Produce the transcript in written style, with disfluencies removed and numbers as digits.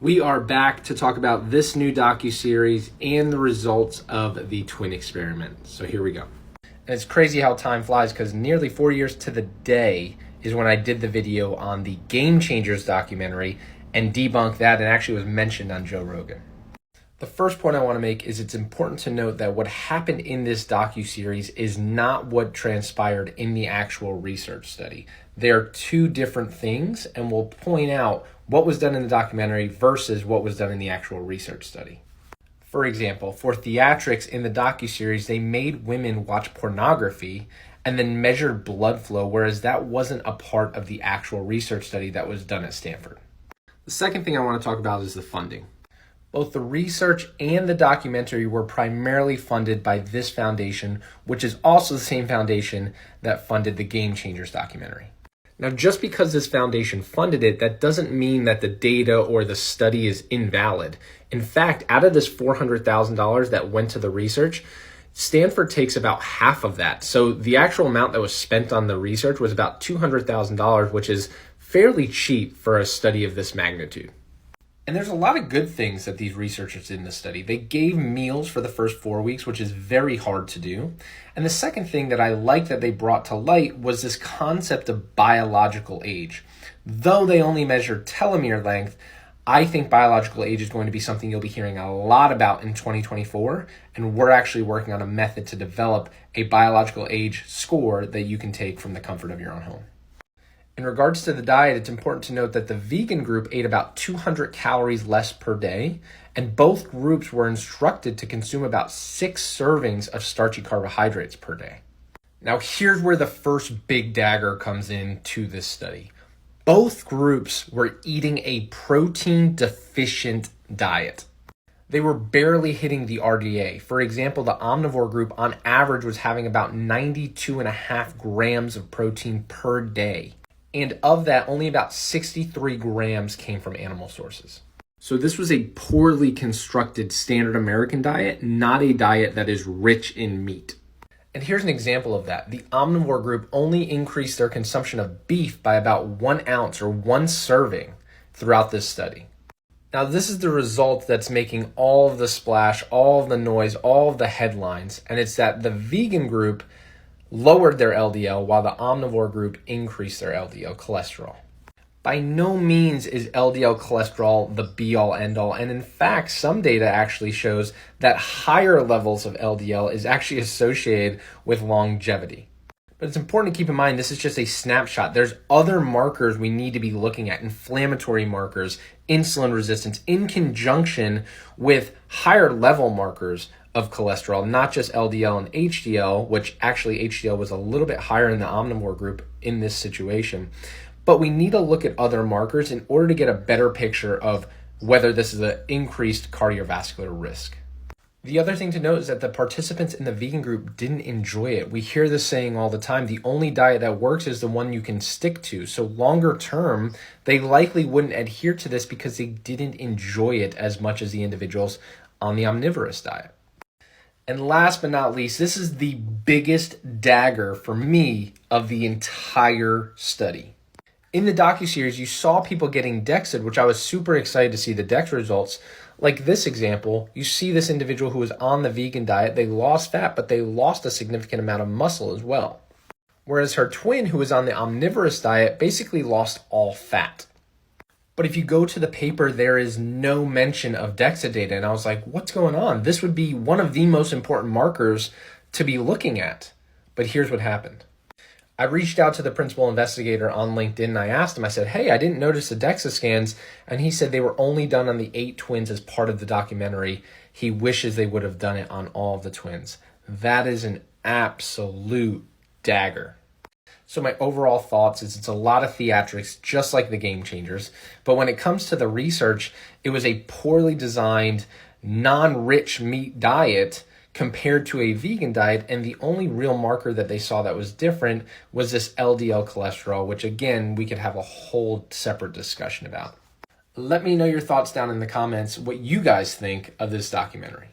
We are back to talk about this new docuseries and the results of the twin experiment. So here we go. And it's crazy how time flies because nearly 4 years to the day is when I did the video on the Game Changers documentary and debunked that, and actually was mentioned on Joe Rogan. The first point I want to make is it's important to note that what happened in this docuseries is not what transpired in the actual research study. They're two different things, and we'll point out what was done in the documentary versus what was done in the actual research study. For example, for theatrics in the docuseries, they made women watch pornography and then measured blood flow, whereas that wasn't a part of the actual research study that was done at Stanford. The second thing I want to talk about is the funding. Both the research and the documentary were primarily funded by this foundation, which is also the same foundation that funded the Game Changers documentary. Now, just because this foundation funded it, that doesn't mean that the data or the study is invalid. In fact, out of this $400,000 that went to the research, Stanford takes about half of that. So the actual amount that was spent on the research was about $200,000, which is fairly cheap for a study of this magnitude. And there's a lot of good things that these researchers did in the study. They gave meals for the first 4 weeks, which is very hard to do. And the second thing that I like that they brought to light was this concept of biological age. Though they only measured telomere length, I think biological age is going to be something you'll be hearing a lot about in 2024. And we're actually working on a method to develop a biological age score that you can take from the comfort of your own home. In regards to the diet, it's important to note that the vegan group ate about 200 calories less per day, and both groups were instructed to consume about 6 servings of starchy carbohydrates per day. Now, here's where the first big dagger comes in to this study. Both groups were eating a protein-deficient diet. They were barely hitting the RDA. For example, the omnivore group on average was having about 92.5 grams of protein per day. And of that, only about 63 grams came from animal sources. So this was a poorly constructed standard American diet, not a diet that is rich in meat. And here's an example of that. The omnivore group only increased their consumption of beef by about 1 ounce or 1 serving throughout this study. Now, this is the result that's making all of the splash, all of the noise, all of the headlines, and it's that the vegan group lowered their LDL while the omnivore group increased their LDL cholesterol. By no means is LDL cholesterol the be-all, end-all, and in fact, some data actually shows that higher levels of LDL is actually associated with longevity. But it's important to keep in mind this is just a snapshot. There's other markers we need to be looking at, inflammatory markers, insulin resistance, in conjunction with higher level markers of cholesterol, not just LDL and HDL, which actually HDL was a little bit higher in the omnivore group in this situation. But we need to look at other markers in order to get a better picture of whether this is an increased cardiovascular risk. The other thing to note is that the participants in the vegan group didn't enjoy it. We hear this saying all the time, the only diet that works is the one you can stick to. So longer term, they likely wouldn't adhere to this because they didn't enjoy it as much as the individuals on the omnivorous diet. And last but not least, this is the biggest dagger for me of the entire study. In the docuseries, you saw people getting DEXA'd, which I was super excited to see the DEXA results. Like this example, you see this individual who was on the vegan diet, they lost fat, but they lost a significant amount of muscle as well. Whereas her twin, who was on the omnivorous diet, basically lost all fat. But if you go to the paper, there is no mention of DEXA data. And I was like, what's going on? This would be one of the most important markers to be looking at. But here's what happened. I reached out to the principal investigator on LinkedIn and I asked him, I said, hey, I didn't notice the DEXA scans. And he said they were only done on the 8 twins as part of the documentary. He wishes they would have done it on all of the twins. That is an absolute dagger. So my overall thoughts is it's a lot of theatrics, just like the Game Changers. But when it comes to the research, it was a poorly designed, non-rich meat diet compared to a vegan diet. And the only real marker that they saw that was different was this LDL cholesterol, which again, we could have a whole separate discussion about. Let me know your thoughts down in the comments, what you guys think of this documentary.